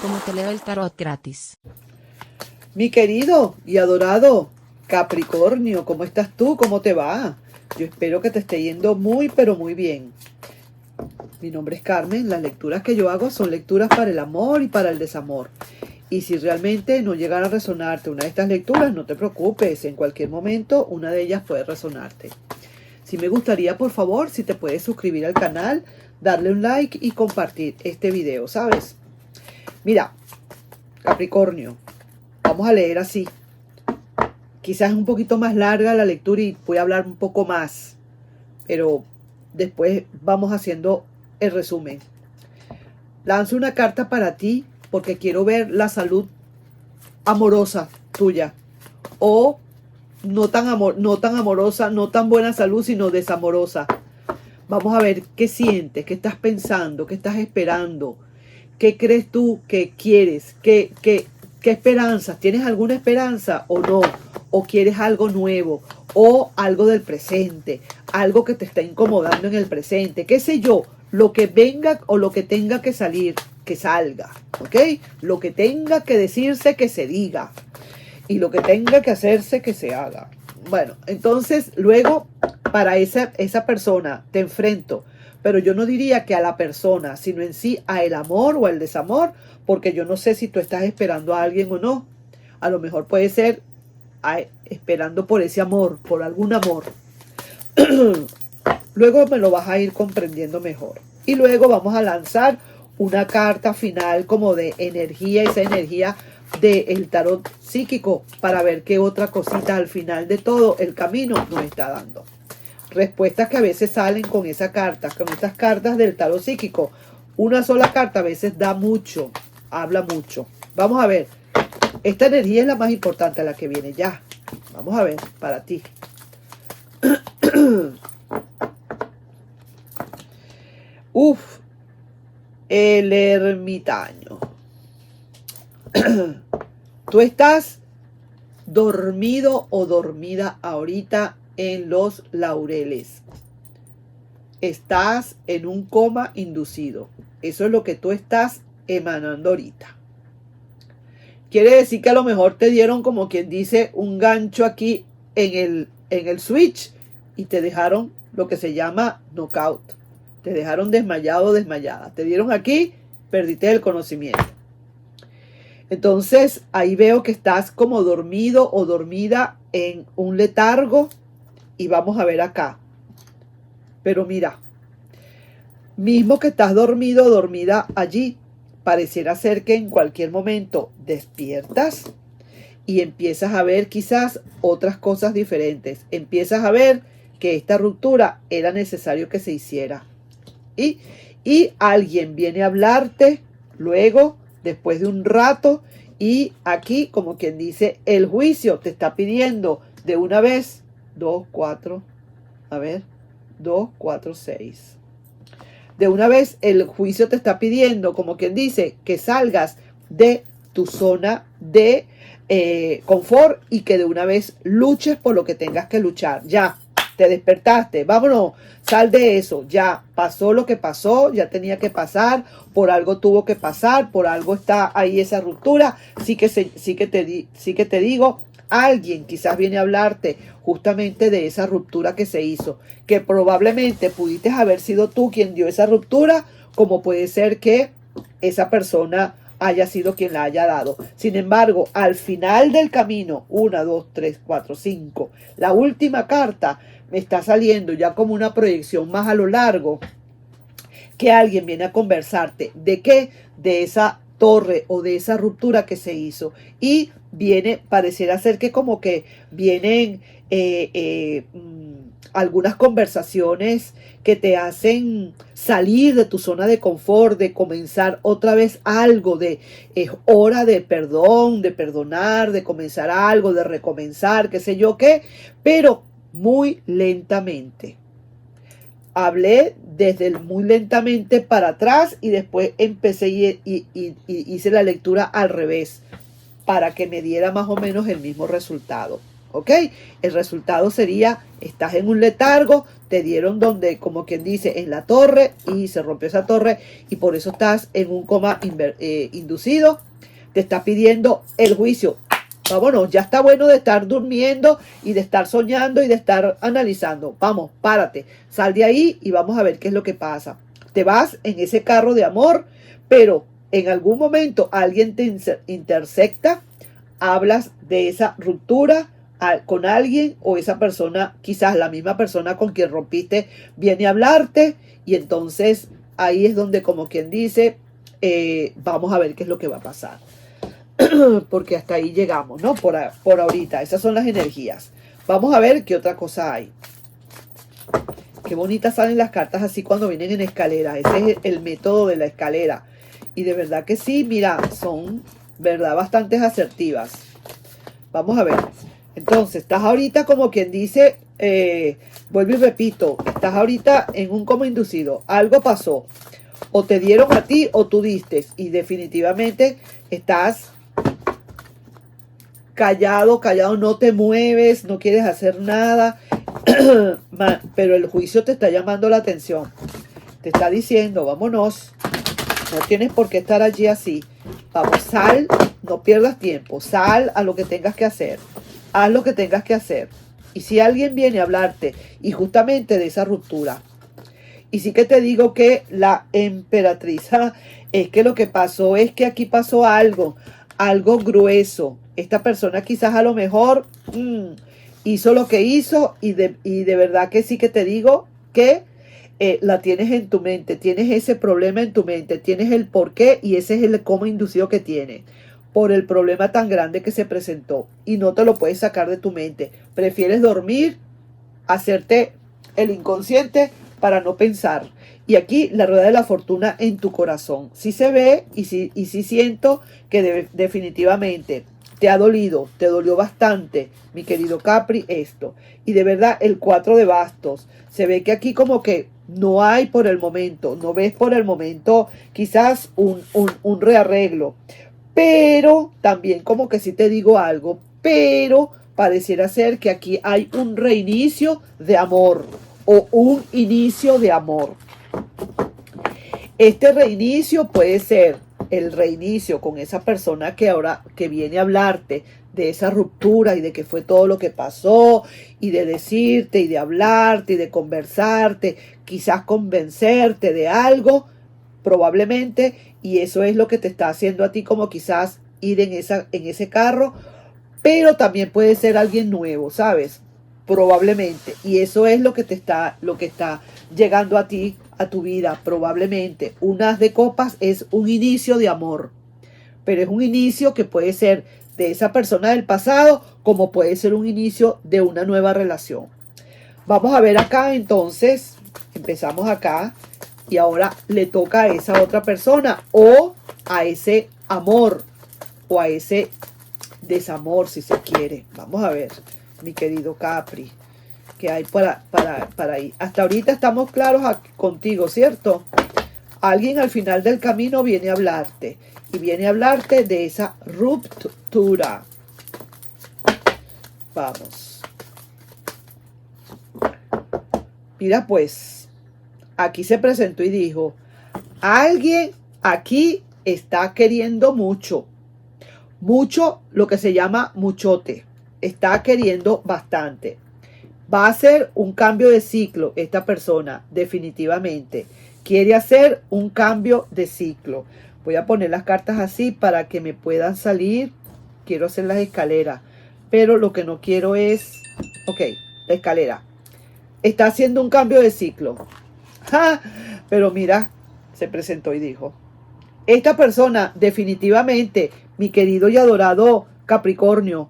cómo te leo el tarot gratis. Mi querido y adorado Capricornio, ¿cómo estás tú? ¿Cómo te va? Yo espero que te esté yendo muy, pero muy bien. Mi nombre es Carmen. Las lecturas que yo hago son lecturas para el amor y para el desamor. Y si realmente no llegara a resonarte una de estas lecturas, no te preocupes. En cualquier momento, una de ellas puede resonarte. Si me gustaría, por favor, si te puedes suscribir al canal, darle un like y compartir este video, ¿sabes? Mira, Capricornio, vamos a leer así. Quizás es un poquito más larga la lectura y voy a hablar un poco más, pero después vamos haciendo el resumen. Lanzo una carta para ti porque quiero ver la salud amorosa tuya, o no tan amorosa, no tan buena salud, sino desamorosa. Vamos a ver qué sientes, qué estás pensando, qué estás esperando, qué crees tú que quieres, qué esperanzas, ¿tienes alguna esperanza o no? ¿O quieres algo nuevo? ¿O algo del presente? Algo que te está incomodando en el presente, qué sé yo, lo que venga o lo que tenga que salir, que salga, ¿ok? Lo que tenga que decirse, que se diga. Y lo que tenga que hacerse, que se haga. Bueno, entonces luego para esa persona te enfrento, pero yo no diría que a la persona, sino en sí a el amor o al desamor, porque yo no sé si tú estás esperando a alguien o no. A lo mejor puede ser esperando por ese amor, por algún amor. Luego me lo vas a ir comprendiendo mejor. Y luego vamos a lanzar una carta final como de energía, esa energía del tarot psíquico, para ver qué otra cosita al final de todo el camino nos está dando. Respuestas que a veces salen con esa carta, con estas cartas del tarot psíquico. Una sola carta a veces da mucho, habla mucho. Vamos a ver. Esta energía es la más importante, la que viene ya. Vamos a ver, para ti. Uf, el ermitaño. Tú estás dormido o dormida ahorita en los laureles. Estás en un coma inducido. Eso es lo que tú estás emanando ahorita. Quiere decir que a lo mejor te dieron, como quien dice, un gancho aquí en el switch y te dejaron lo que se llama knockout. Te dejaron desmayado o desmayada. Te dieron aquí, perdiste el conocimiento. Entonces ahí veo que estás como dormido o dormida en un letargo y vamos a ver acá. Pero mira, mismo que estás dormido o dormida allí, pareciera ser que en cualquier momento despiertas y empiezas a ver quizás otras cosas diferentes. Empiezas a ver que esta ruptura era necesario que se hiciera. Y alguien viene a hablarte luego, después de un rato, y aquí, como quien dice, el juicio te está pidiendo de una vez, 2, 4, a ver, 2, 4, 6. De una vez el juicio te está pidiendo, como quien dice, que salgas de tu zona de confort y que de una vez luches por lo que tengas que luchar. Ya, te despertaste, vámonos, sal de eso, ya pasó lo que pasó, ya tenía que pasar, por algo tuvo que pasar, por algo está ahí esa ruptura. Sí que te digo, alguien quizás viene a hablarte justamente de esa ruptura que se hizo, que probablemente pudiste haber sido tú quien dio esa ruptura, como puede ser que esa persona haya sido quien la haya dado. Sin embargo, al final del camino, 1, 2, 3, 4, 5, la última carta me está saliendo ya como una proyección más a lo largo, que alguien viene a conversarte. ¿De qué? De esa torre o de esa ruptura que se hizo. Y pareciera ser que como que vienen algunas conversaciones que te hacen salir de tu zona de confort, de comenzar otra vez algo, es hora de perdón, de perdonar, de comenzar algo, de recomenzar, qué sé yo qué, pero muy lentamente. Hablé desde el muy lentamente para atrás y después empecé y hice la lectura al revés para que me diera más o menos el mismo resultado. ¿ok? El resultado sería, estás en un letargo, te dieron donde, como quien dice, en la torre y se rompió esa torre y por eso estás en un coma inducido. Te está pidiendo el juicio. Vámonos, ya está bueno de estar durmiendo y de estar soñando y de estar analizando. Vamos, párate, sal de ahí y vamos a ver qué es lo que pasa. Te vas en ese carro de amor, pero en algún momento alguien te intersecta, hablas de esa ruptura con alguien o esa persona, quizás la misma persona con quien rompiste, viene a hablarte y entonces ahí es donde, como quien dice, vamos a ver qué es lo que va a pasar. Porque hasta ahí llegamos, ¿no? Por ahorita, esas son las energías. Vamos a ver qué otra cosa hay. Qué bonitas salen las cartas así cuando vienen en escalera. Ese es el método de la escalera. Y de verdad que sí, mira, son, verdad, bastante asertivas. Vamos a ver. Entonces, estás ahorita como quien dice, vuelvo y repito, estás ahorita en un coma inducido. Algo pasó. O te dieron a ti o tú diste. Y definitivamente estás callado, no te mueves, no quieres hacer nada, pero el juicio te está llamando la atención. Te está diciendo, vámonos, no tienes por qué estar allí así. Vamos, sal, no pierdas tiempo, sal a lo que tengas que hacer, haz lo que tengas que hacer. Y si alguien viene a hablarte, y justamente de esa ruptura, y sí que te digo que la emperatriz, es que lo que pasó es que aquí pasó algo grueso. Esta persona quizás a lo mejor hizo lo que hizo y de verdad que sí que te digo que la tienes en tu mente, tienes ese problema en tu mente, tienes el porqué y ese es el coma inducido que tiene por el problema tan grande que se presentó y no te lo puedes sacar de tu mente. Prefieres dormir, hacerte el inconsciente para no pensar. Y aquí la rueda de la fortuna en tu corazón. Sí se ve y sí siento que definitivamente te ha dolido, te dolió bastante, mi querido Capri, esto. Y de verdad el 4 de bastos. Se ve que aquí como que no hay por el momento, no ves por el momento quizás un rearreglo. Pero también como que sí te digo algo, pero pareciera ser que aquí hay un reinicio de amor o un inicio de amor. Este reinicio puede ser el reinicio con esa persona que ahora que viene a hablarte de esa ruptura y de que fue todo lo que pasó y de decirte y de hablarte y de conversarte, quizás convencerte de algo, probablemente, y eso es lo que te está haciendo a ti como quizás ir en ese carro, pero también puede ser alguien nuevo, ¿sabes? Probablemente, y eso es lo que está llegando a ti, a tu vida, probablemente. Un as de copas es un inicio de amor, pero es un inicio que puede ser de esa persona del pasado, como puede ser un inicio de una nueva relación. Vamos a ver acá entonces, empezamos acá, y ahora le toca a esa otra persona, o a ese amor, o a ese desamor, si se quiere. Vamos a ver, mi querido Capri, que hay para ahí. Hasta ahorita estamos claros contigo, ¿cierto? Alguien al final del camino viene a hablarte y viene a hablarte de esa ruptura. Vamos. Mira pues, aquí se presentó y dijo, alguien aquí está queriendo mucho. Mucho, lo que se llama muchote. Está queriendo bastante. Va a hacer un cambio de ciclo esta persona, definitivamente. Quiere hacer un cambio de ciclo. Voy a poner las cartas así para que me puedan salir. Quiero hacer las escaleras. Pero lo que no quiero es... Ok, la escalera. Está haciendo un cambio de ciclo. ¡Ja! Pero mira, se presentó y dijo... Esta persona definitivamente, mi querido y adorado Capricornio,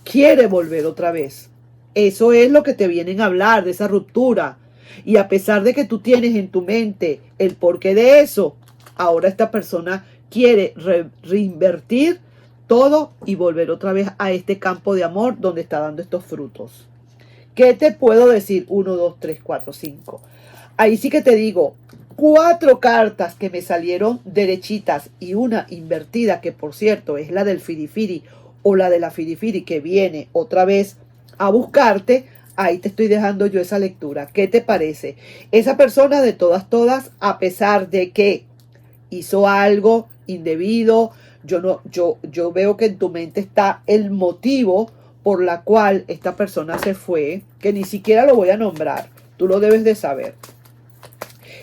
quiere volver otra vez. Eso es lo que te vienen a hablar, de esa ruptura. Y a pesar de que tú tienes en tu mente el porqué de eso, ahora esta persona quiere reinvertir todo y volver otra vez a este campo de amor donde está dando estos frutos. ¿Qué te puedo decir? 1, 2, 3, 4, 5. Ahí sí que te digo, 4 cartas que me salieron derechitas y una invertida, que por cierto es la del firifiri o la de la firifiri que viene otra vez a buscarte, ahí te estoy dejando yo esa lectura. ¿Qué te parece? Esa persona de todas, a pesar de que hizo algo indebido, yo veo que en tu mente está el motivo por la cual esta persona se fue, que ni siquiera lo voy a nombrar, tú lo debes de saber.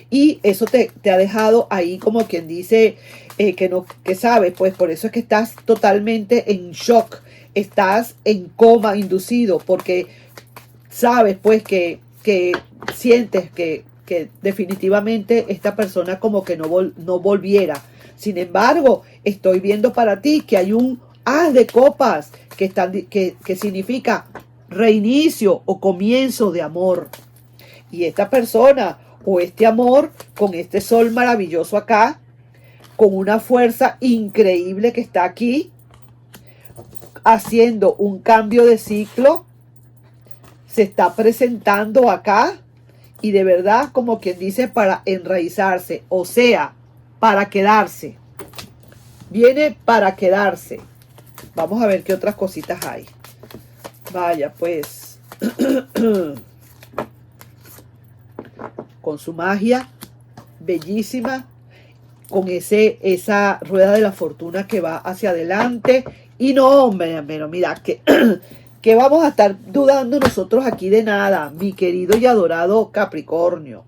Y eso te ha dejado ahí como quien dice que sabes, pues por eso es que estás totalmente en shock, estás en coma inducido, porque sabes pues que sientes que definitivamente esta persona como que no volviera. Sin embargo, estoy viendo para ti que hay un as de copas que significa reinicio o comienzo de amor. Y esta persona o este amor con este sol maravilloso acá, con una fuerza increíble que está aquí, haciendo un cambio de ciclo, se está presentando acá y de verdad, como quien dice, para enraizarse, o sea, para quedarse. Viene para quedarse. Vamos a ver qué otras cositas hay. Vaya, pues, con su magia bellísima, con esa rueda de la fortuna que va hacia adelante. Y no, hombre, pero mira, que vamos a estar dudando nosotros aquí de nada, mi querido y adorado Capricornio.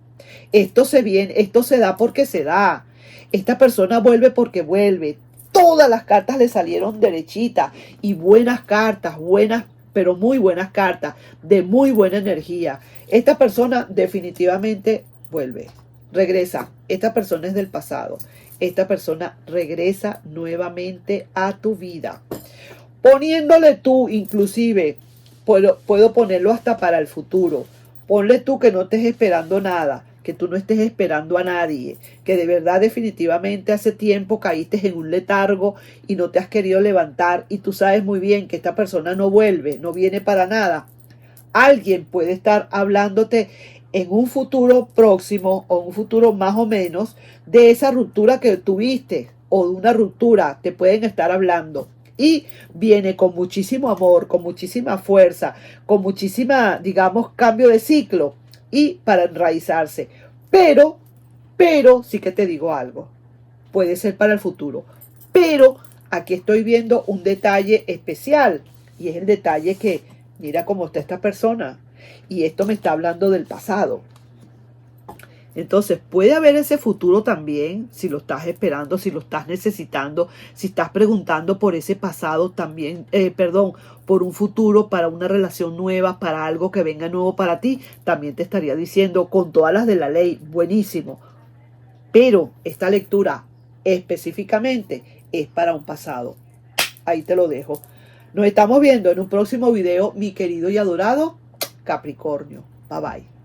Esto se da porque se da. Esta persona vuelve porque vuelve. Todas las cartas le salieron derechitas y buenas cartas, buenas, pero muy buenas cartas, de muy buena energía. Esta persona definitivamente vuelve, regresa. Esta persona es del pasado. Esta persona regresa nuevamente a tu vida. Poniéndole tú, inclusive, puedo ponerlo hasta para el futuro. Ponle tú que no estés esperando nada, que tú no estés esperando a nadie, que de verdad definitivamente hace tiempo caíste en un letargo y no te has querido levantar y tú sabes muy bien que esta persona no vuelve, no viene para nada. Alguien puede estar hablándote en un futuro próximo o un futuro más o menos de esa ruptura que tuviste o de una ruptura, te pueden estar hablando. Y viene con muchísimo amor, con muchísima fuerza, con muchísima, digamos, cambio de ciclo y para enraizarse. Pero sí que te digo algo, puede ser para el futuro. Pero aquí estoy viendo un detalle especial y es el detalle que mira cómo está esta persona y esto me está hablando del pasado. Entonces puede haber ese futuro también, si lo estás esperando, si lo estás necesitando, si estás preguntando por ese pasado también, por un futuro, para una relación nueva, para algo que venga nuevo para ti, también te estaría diciendo con todas las de la ley, buenísimo. Pero esta lectura específicamente es para un pasado. Ahí te lo dejo. Nos estamos viendo en un próximo video, mi querido y adorado Capricornio. Bye bye.